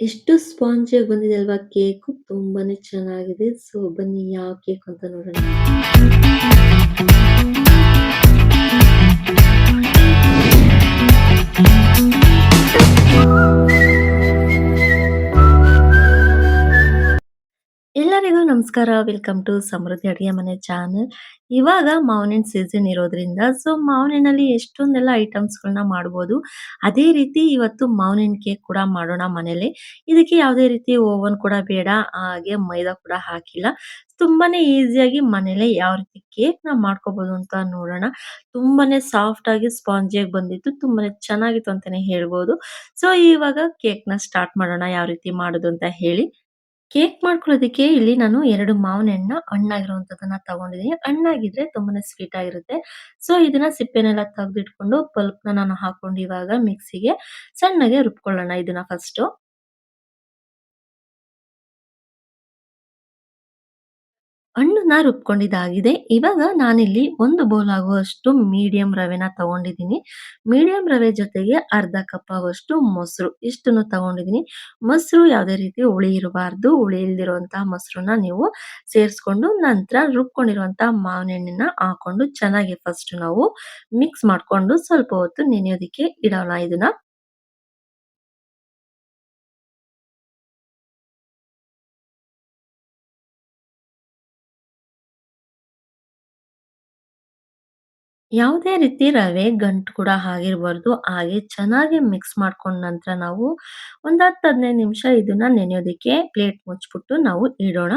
ಎಷ್ಟು ಸ್ಪಾಂಜಿಯಾಗಿ ಬಂದಿದೆ ಅಲ್ವಾ ಕೇಕು ತುಂಬಾನೇ ಚೆನ್ನಾಗಿದೆ. ಸೊ ಬನ್ನಿ ಯಾವ ಕೇಕ್ ಅಂತ ನೋಡೋಣ. ಎಲ್ಲರಿಗೂ ನಮಸ್ಕಾರ. ವೆಲ್ಕಮ್ ಟು ಸಮೃದ್ಧಿ ಅಡುಗೆ ಮನೆ ಚಾನಲ್. ಇವಾಗ ಮಾವಿನ ಸೀಸನ್ ಇರೋದ್ರಿಂದ ಮಾವಿನಲ್ಲಿ ಎಷ್ಟೊಂದೆಲ್ಲ ಐಟಮ್ಸ್‌ಗಳನ್ನ ಮಾಡ್ಬೋದು. ಅದೇ ರೀತಿ ಇವತ್ತು ಮಾವಿನ ಕೇಕ್ ಕೂಡ ಮಾಡೋಣ ಮನೇಲಿ. ಇದಕ್ಕೆ ಯಾವುದೇ ರೀತಿ ಓವನ್ ಕೂಡ ಬೇಡ, ಹಾಗೆ ಮೈದಾ ಕೂಡ ಹಾಕಿಲ್ಲ. ತುಂಬಾನೇ ಈಸಿಯಾಗಿ ಮನೇಲೆ ಯಾವ ರೀತಿ ಕೇಕ್‌ನ ಮಾಡ್ಕೋಬಹುದು ಅಂತ ನೋಡೋಣ. ತುಂಬಾನೇ ಸಾಫ್ಟ್ ಆಗಿ ಸ್ಪಾಂಜಿಯಾಗಿ ಬಂದಿತ್ತು. ತುಂಬಾನೇ ಚೆನ್ನಾಗಿತ್ತು ಅಂತಾನೆ ಹೇಳ್ಬೋದು. ಸೊ ಇವಾಗ ಕೇಕ್‌ನ ಸ್ಟಾರ್ಟ್ ಮಾಡೋಣ ಯಾವ ರೀತಿ ಮಾಡೋದು ಅಂತ ಹೇಳಿ. ಕೇಕ್ ಮಾಡ್ಕೊಳ್ಳೋದಕ್ಕೆ ಇಲ್ಲಿ ನಾನು 2 ಮಾವಿನ ಹಣ್ಣನ್ನ ಹಣ್ಣಾಗಿರುವಂಥದ್ದನ್ನ ತಗೊಂಡಿದ್ದೀನಿ. ಹಣ್ಣಾಗಿದ್ರೆ ತುಂಬಾನೇ ಸ್ವೀಟ್ ಆಗಿರುತ್ತೆ. ಸೊ ಇದನ್ನ ಸಿಪ್ಪೆನೆಲ್ಲ ತೆಗೆದಿಟ್ಕೊಂಡು ಪಲ್ಪ್‌ನ ನಾನು ಹಾಕೊಂಡು ಇವಾಗ ಮಿಕ್ಸಿಗೆ ಸಣ್ಣಗೆ ರುಬ್ಕೊಳ್ಳೋಣ ಇದನ್ನ ಫಸ್ಟು. ಹಣ್ಣನ್ನ ರುಬ್ಕೊಂಡಿದ್ದಾಗಿದೆ. ಇವಾಗ ನಾನಿಲ್ಲಿ 1 ಬೌಲ್ ಆಗುವಷ್ಟು ಮೀಡಿಯಂ ರವೆನ ತಗೊಂಡಿದ್ದೀನಿ. ಮೀಡಿಯಂ ರವೆ ಜೊತೆಗೆ ಅರ್ಧ ಕಪ್ ಆಗುವಷ್ಟು ಮೊಸರು ಇಷ್ಟನ್ನು ತಗೊಂಡಿದ್ದೀನಿ. ಮೊಸರು ಯಾವುದೇ ರೀತಿ ಹುಳಿ ಇರಬಾರ್ದು. ಹುಳಿ ಇಲ್ದಿರುವಂತಹ ಮೊಸರನ್ನ ನೀವು ಸೇರಿಸ್ಕೊಂಡು ನಂತರ ರುಬ್ಕೊಂಡಿರುವಂತಹ ಮಾವಿನ ಹಣ್ಣನ್ನ ಹಾಕೊಂಡು ಚೆನ್ನಾಗಿ ಫಸ್ಟ್ ನಾವು ಮಿಕ್ಸ್ ಮಾಡ್ಕೊಂಡು ಸ್ವಲ್ಪ ಹೊತ್ತು ನೆನೆಯೋದಕ್ಕೆ ಇಡೋಣ ಇದನ್ನ. ಯಾವುದೇ ರೀತಿ ರವೆ ಗಂಟು ಕೂಡ ಆಗಿರಬಾರ್ದು. ಹಾಗೆ ಚೆನ್ನಾಗಿ ಮಿಕ್ಸ್ ಮಾಡ್ಕೊಂಡ ನಂತರ ನಾವು ಒಂದು 10, 15 ನಿಮಿಷ ಇದನ್ನ ನೆನೆಯೋದಕ್ಕೆ ಪ್ಲೇಟ್ ಮುಚ್ಚಿಬಿಟ್ಟು ನಾವು ಇಡೋಣ.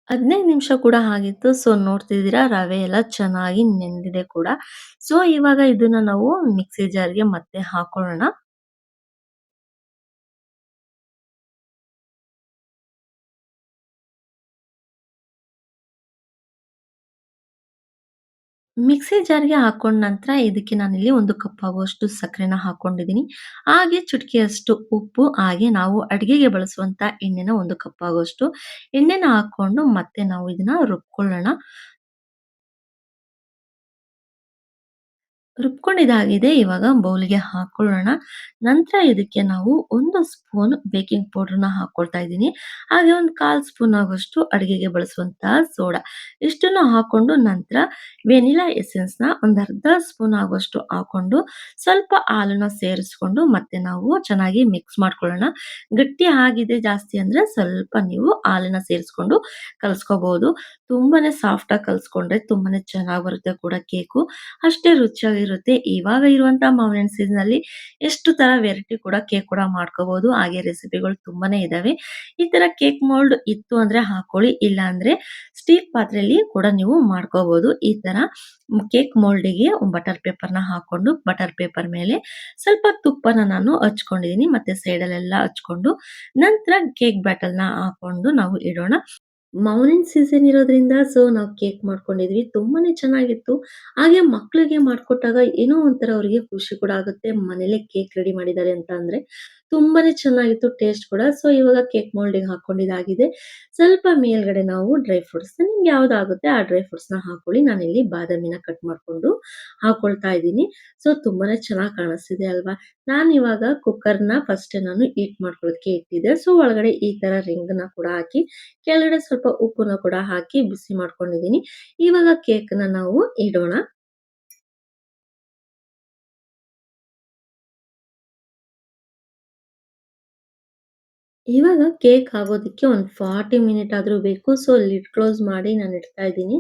15 ನಿಮಿಷ ಕೂಡ ಆಗಿತ್ತು. ಸೊ ನೋಡ್ತಿದ್ದೀರಾ ರವೆ ಎಲ್ಲ ಚೆನ್ನಾಗಿ ನೆಂದಿದೆ ಕೂಡ. ಸೊ ಇವಾಗ ಇದನ್ನ ನಾವು ಮಿಕ್ಸಿ ಜಾರ್‌ಗೆ ಮತ್ತೆ ಹಾಕೊಳ್ಳೋಣ. ಮಿಕ್ಸಿ ಜಾರ್‌ಗೆ ಹಾಕೊಂಡ ನಂತರ ಇದಕ್ಕೆ ನಾನಿಲ್ಲಿ 1 ಕಪ್ ಆಗುವಷ್ಟು ಸಕ್ಕರೆನ ಹಾಕೊಂಡಿದ್ದೀನಿ. ಹಾಗೆ ಚಿಟಿಕೆಯಷ್ಟು ಉಪ್ಪು, ಹಾಗೆ ನಾವು ಅಡುಗೆಗೆ ಬಳಸುವಂತ ಎಣ್ಣೆನ 1 ಕಪ್ ಆಗುವಷ್ಟು ಎಣ್ಣೆನ ಹಾಕೊಂಡು ಮತ್ತೆ ನಾವು ಇದನ್ನ ರುಬ್ಕೊಳ್ಳೋಣ. ರುಬ್ಕೊಂಡಿದ್ದಾಗಿದೆ. ಇವಾಗ ಬೌಲ್‌ಗೆ ಹಾಕೊಳ್ಳೋಣ. ನಂತರ ಇದಕ್ಕೆ ನಾವು 1 ಸ್ಪೂನ್ ಬೇಕಿಂಗ್ ಪೌಡರ್‌ನ ಹಾಕೊಳ್ತಾ ಇದ್ದೀನಿ. ಹಾಗೆ ಒಂದು 1/4 ಸ್ಪೂನ್ ಆಗುವಷ್ಟು ಅಡುಗೆಗೆ ಬಳಸುವಂತಹ ಸೋಡಾ. ಇಷ್ಟನ್ನು ಹಾಕೊಂಡು ನಂತರ ವೆನಿಲಾ ಎಸೆನ್ಸ್‌ನ ಒಂದು ಅರ್ಧ ಸ್ಪೂನ್ ಆಗುವಷ್ಟು ಹಾಕೊಂಡು ಸ್ವಲ್ಪ ಹಾಲನ್ನ ಸೇರಿಸ್ಕೊಂಡು ಮತ್ತೆ ನಾವು ಚೆನ್ನಾಗಿ ಮಿಕ್ಸ್ ಮಾಡ್ಕೊಳ್ಳೋಣ. ಗಟ್ಟಿ ಆಗಿದೆ ಜಾಸ್ತಿ ಅಂದ್ರೆ ಸ್ವಲ್ಪ ನೀವು ಹಾಲನ್ನ ಸೇರಿಸ್ಕೊಂಡು ಕಲಸ್ಕೋಬಹುದು. ತುಂಬಾನೇ ಸಾಫ್ಟಾಗಿ ಕಲಸ್ಕೊಂಡ್ರೆ ತುಂಬಾನೇ ಚೆನ್ನಾಗಿ ಬರುತ್ತೆ ಕೂಡ ಕೇಕು. ಅಷ್ಟೇ ರುಚಿಯಾಗಿರುತ್ತೆ. ಇವಾಗ ಇರುವಂತಹ ಮಾವಿನ ಹಣ್ಣು ಸೀಸನ್‌ನಲ್ಲಿ ಎಷ್ಟು ತರ ವೆರೈಟಿ ಕೂಡ ಕೇಕ್ ಕೂಡ ಮಾಡ್ಕೋಬಹುದು. ಹಾಗೆ ರೆಸಿಪಿಗಳು ತುಂಬಾನೇ ಇದಾವೆ. ಈ ತರ ಕೇಕ್ ಮೋಲ್ಡ್ ಇತ್ತು ಅಂದ್ರೆ ಹಾಕೊಳ್ಳಿ. ಇಲ್ಲ ಅಂದ್ರೆ ಸ್ಟೀಲ್ ಪಾತ್ರೆಯಲ್ಲಿ ಕೂಡ ನೀವು ಮಾಡ್ಕೋಬಹುದು. ಈ ತರ ಕೇಕ್ ಮೋಲ್ಡಿಗೆ ಬಟರ್ ಪೇಪರ್‌ನ ಹಾಕೊಂಡು ಬಟರ್ ಪೇಪರ್ ಮೇಲೆ ಸ್ವಲ್ಪ ತುಪ್ಪನ ನಾನು ಹಚ್ಕೊಂಡಿದ್ದೀನಿ. ಮತ್ತೆ ಸೈಡಲ್ಲೆಲ್ಲ ಹಚ್ಕೊಂಡು ನಂತರ ಕೇಕ್ ಬ್ಯಾಟರ್‌ನ ಹಾಕೊಂಡು ನಾವು ಇಡೋಣ. ಮಾವಿನ ಸೀಸನ್ ಇರೋದ್ರಿಂದ ನಾವು ಕೇಕ್ ಮಾಡ್ಕೊಂಡಿದ್ವಿ. ತುಂಬಾನೇ ಚೆನ್ನಾಗಿತ್ತು. ಹಾಗೆ ಮಕ್ಳಿಗೆ ಮಾಡ್ಕೊಟ್ಟಾಗ ಏನೋ ಒಂಥರ ಅವ್ರಿಗೆ ಖುಷಿ ಕೂಡ ಆಗುತ್ತೆ. ಮನೇಲೆ ಕೇಕ್ ರೆಡಿ ಮಾಡಿದ್ದಾರೆ ಅಂತ ಅಂದ್ರೆ. ತುಂಬಾನೇ ಚೆನ್ನಾಗಿತ್ತು ಟೇಸ್ಟ್ ಕೂಡ. ಇವಾಗ ಕೇಕ್ ಮೋಲ್ಡಿಗೆ ಹಾಕೊಂಡಿದ್ದಾಗಿದೆ. ಸ್ವಲ್ಪ ಮೇಲ್ಗಡೆ ನಾವು ಡ್ರೈ ಫ್ರೂಟ್ಸ್ ನಿಮ್ಗೆ ಯಾವ್ದಾಗುತ್ತೆ ಆ ಡ್ರೈ ಫ್ರೂಟ್ಸ್‌ನ ಹಾಕೊಳ್ಳಿ. ನಾನಿಲ್ಲಿ ಬಾದಾಮಿನ ಕಟ್ ಮಾಡ್ಕೊಂಡು ಹಾಕೊಳ್ತಾ ಇದ್ದೀನಿ. ತುಂಬಾನೇ ಚೆನ್ನಾಗಿ ಕಾಣಿಸ್ತಿದೆ ಅಲ್ವಾ? ನಾನಿವಾಗ ಕುಕ್ಕರ್‌ನ ಫಸ್ಟೇ ನಾನು ಹೀಟ್ ಮಾಡ್ಕೊಳ್ಳೋದಕ್ಕೆ ಇಟ್ಟಿದ್ದೆ. ಒಳಗಡೆ ಈ ತರ ರಿಂಗ್‌ನ ಕೂಡ ಹಾಕಿ ಕೆಳಗಡೆ ಸ್ವಲ್ಪ ಉಪ್ಪನ್ನ ಕೂಡ ಹಾಕಿ ಬಿಸಿ ಮಾಡ್ಕೊಂಡಿದ್ದೀನಿ. ಇವಾಗ ಕೇಕ್‌ನ ನಾವು ಇಡೋಣ. ಇವಾಗ ಕೇಕ್ ಆಗೋದಕ್ಕೆ ಒಂದು 40 ಮಿನಿಟ್ ಆದ್ರೂ ಬೇಕು. ಲಿಡ್ ಕ್ಲೋಸ್ ಮಾಡಿ ನಾನು ಇಡ್ತಾ ಇದ್ದೀನಿ.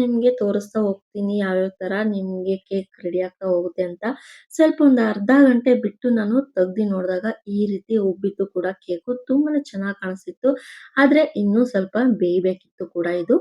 ನಿಮ್ಗೆ ತೋರಿಸ್ತಾ ಹೋಗ್ತೀನಿ ಯಾವ್ಯಾವ ತರ ನಿಮ್ಗೆ ಕೇಕ್ ರೆಡಿ ಆಗ್ತಾ ಹೋಗುತ್ತೆ ಅಂತ. ಸ್ವಲ್ಪ ಒಂದು ಅರ್ಧ ಗಂಟೆ ಬಿಟ್ಟು ನಾನು ತೆಗ್ದಿ ನೋಡಿದಾಗ ಈ ರೀತಿ ಉಬ್ಬಿತ್ತು ಕೂಡ ಕೇಕು. ತುಂಬಾನೇ ಚೆನ್ನಾಗಿ ಕಾಣಿಸ್ತಿತ್ತು. ಆದ್ರೆ ಇನ್ನೂ ಸ್ವಲ್ಪ ಬೇಯಬೇಕಿತ್ತು ಕೂಡ ಇದು.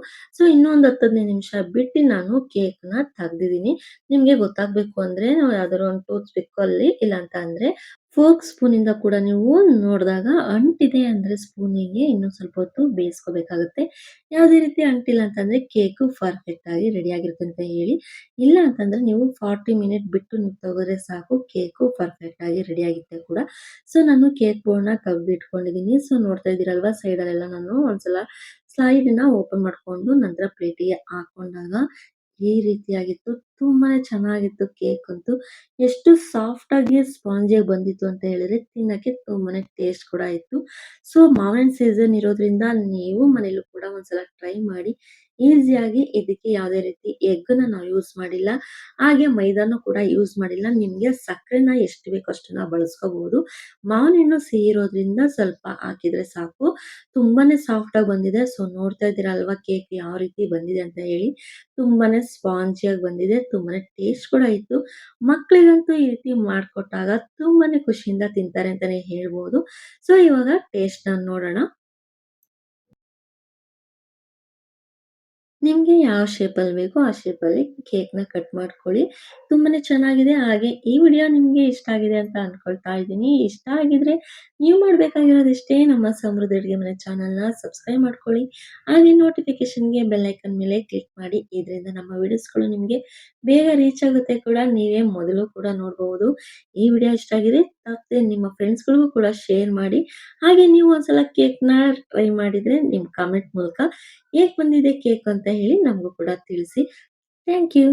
ಇನ್ನೂ ಒಂದು 10, 15 ನಿಮಿಷ ಬಿಟ್ಟು ನಾನು ಕೇಕ್‌ನ ತೆಗ್ದಿದ್ದೀನಿ. ನಿಮ್ಗೆ ಗೊತ್ತಾಗ್ಬೇಕು ಅಂದ್ರೆ ನಾವು ಯಾವ್ದಾದ್ರು ಒಂದು ಟೂತ್ ಪಿಕ್ ಅಲ್ಲಿ ಇಲ್ಲ ಅಂತ ಅಂದ್ರೆ ಫೋರ್ಕ್ ಸ್ಪೂನಿಂದ ಕೂಡ ನೀವು ನೋಡಿದಾಗ ಅಂಟಿದೆ ಅಂದ್ರೆ ಸ್ಪೂನಿಗೆ ಇನ್ನೂ ಸ್ವಲ್ಪ ಹೊತ್ತು ಬೇಯಿಸ್ಕೋಬೇಕಾಗುತ್ತೆ. ಯಾವುದೇ ರೀತಿ ಅಂಟಿಲ್ಲ ಅಂತಂದ್ರೆ ಕೇಕು ಪರ್ಫೆಕ್ಟ್ ಆಗಿ ರೆಡಿ ಆಗಿರುತ್ತೆ ಅಂತ ಹೇಳಿ. ಇಲ್ಲ ಅಂತಂದ್ರೆ ನೀವು 40 ಮಿನಿಟ್ ಬಿಟ್ಟು ನೀವು ತೆಗೆದ್ರೆ ಸಾಕು ಕೇಕು ಪರ್ಫೆಕ್ಟ್ ಆಗಿ ರೆಡಿ ಆಗುತ್ತೆ ಕೂಡ. ನಾನು ಕೇಕ್ ಬೋರ್ಡ್‌ನ ತೆಗ್ದಿಟ್ಕೊಂಡಿದ್ದೀನಿ. ನೋಡ್ತಾ ಇದ್ದೀರಲ್ವಾ ಸೈಡಲ್ಲೆಲ್ಲ ನಾನು ಒಂದ್ಸಲ ಸ್ಲೈಡ್‌ನ ಓಪನ್ ಮಾಡ್ಕೊಂಡು ನಂತರ ಪ್ಲೇಟಿಗೆ ಹಾಕೊಂಡಾಗ ಈ ರೀತಿಯಾಗಿತ್ತು. ತುಂಬಾನೇ ಚೆನ್ನಾಗಿತ್ತು ಕೇಕಂತೂ. ಎಷ್ಟು ಸಾಫ್ಟಾಗಿ, ಸ್ಪಾಂಜಿಯಾಗಿ ಬಂದಿತ್ತು ಅಂತ ಹೇಳಿದ್ರೆ ತಿನ್ನಕ್ಕೆ ತುಂಬಾನೇ ಟೇಸ್ಟ್ ಕೂಡ ಇತ್ತು. ಸೊ, ಮಾವಿನ ಸೀಸನ್ ಇರೋದ್ರಿಂದ ನೀವು ಮನೇಲೂ ಕೂಡ ಒಂದ್ಸಲ ಟ್ರೈ ಮಾಡಿ. ಈಸಿಯಾಗಿ ಇದಕ್ಕೆ ಯಾವುದೇ ರೀತಿ ಎಗ್‌ನ ನಾವು ಯೂಸ್ ಮಾಡಿಲ್ಲ. ಹಾಗೆ ಮೈದಾನು ಕೂಡ ಯೂಸ್ ಮಾಡಿಲ್ಲ. ನಿಮ್ಗೆ ಸಕ್ಕರೆನ ಎಷ್ಟು ಬೇಕೋ ಅಷ್ಟನ್ನ ಬಳಸ್ಕೋಬಹುದು. ಮಾವಿನ ಹಣ್ಣು ಸಿಹಿ ಇರೋದ್ರಿಂದ ಸ್ವಲ್ಪ ಹಾಕಿದ್ರೆ ಸಾಕು. ತುಂಬಾನೇ ಸಾಫ್ಟಾಗಿ ಬಂದಿದೆ. ಸೊ, ನೋಡ್ತಾ ಇದ್ದೀರಾ ಅಲ್ವಾ ಕೇಕ್ ಯಾವ ರೀತಿ ಬಂದಿದೆ ಅಂತ ಹೇಳಿ. ತುಂಬಾನೇ ಸ್ಪಾಂಜಿಯಾಗಿ ಬಂದಿದೆ. ತುಂಬಾನೇ ಟೇಸ್ಟ್ ಕೂಡ ಇತ್ತು. ಮಕ್ಳಿಗಂತೂ ಈ ರೀತಿ ಮಾಡ್ಕೊಟ್ಟಾಗ ತುಂಬಾನೇ ಖುಷಿಯಿಂದ ತಿಂತಾರೆ ಅಂತಾನೆ ಹೇಳ್ಬೋದು. ಸೊ, ಇವಾಗ ಟೇಸ್ಟ್‌ನ ನೋಡೋಣ. ನಿಮ್ಗೆ ಯಾವ ಶೇಪಲ್ಲಿ ಬೇಕೋ ಆ ಶೇಪಲ್ಲಿ ಕೇಕ್‌ನ ಕಟ್ ಮಾಡ್ಕೊಳ್ಳಿ. ತುಂಬಾನೇ ಚೆನ್ನಾಗಿದೆ. ಹಾಗೆ ಈ ವಿಡಿಯೋ ನಿಮ್ಗೆ ಇಷ್ಟ ಆಗಿದೆ ಅಂತ ಅನ್ಕೊಳ್ತಾ ಇದ್ದೀನಿ. ಇಷ್ಟ ಆಗಿದ್ರೆ ನೀವು ಮಾಡ್ಬೇಕಾಗಿರೋದಿಷ್ಟೇ, ನಮ್ಮ ಸಮೃದ್ಧಿ ಅಡುಗೆ ಮನೆ ಚಾನಲ್‌ನ ಸಬ್ಸ್ಕ್ರೈಬ್ ಮಾಡ್ಕೊಳ್ಳಿ. ಹಾಗೆ ನೋಟಿಫಿಕೇಷನ್‌ಗೆ ಬೆಲ್ ಐಕಾನ್ ಮೇಲೆ ಕ್ಲಿಕ್ ಮಾಡಿ. ಇದರಿಂದ ನಮ್ಮ ವಿಡಿಯೋಸ್‌ಗಳು ನಿಮ್ಗೆ ಬೇಗ ರೀಚ್ ಆಗುತ್ತೆ ಕೂಡ. ನೀವೇ ಮೊದಲು ಕೂಡ ನೋಡಬಹುದು. ಈ ವಿಡಿಯೋ ಇಷ್ಟ ಆಗಿದ್ರೆ ತಪ್ಪದೆ ನಿಮ್ಮ ಫ್ರೆಂಡ್ಸ್‌ಗಳಿಗೂ ಕೂಡ ಶೇರ್ ಮಾಡಿ. ಹಾಗೆ ನೀವು ಒಂದ್ಸಲ ಕೇಕ್‌ನ ಟ್ರೈ ಮಾಡಿದ್ರೆ ನಿಮ್ಮ ಕಾಮೆಂಟ್ ಮೂಲಕ ಹೇಗ್ ಬಂದಿದೆ ಕೇಕ್ ಅಂತ ಹೇಳಿ ನಮಗೂ ಕೂಡ ತಿಳಿಸಿ. Thank you.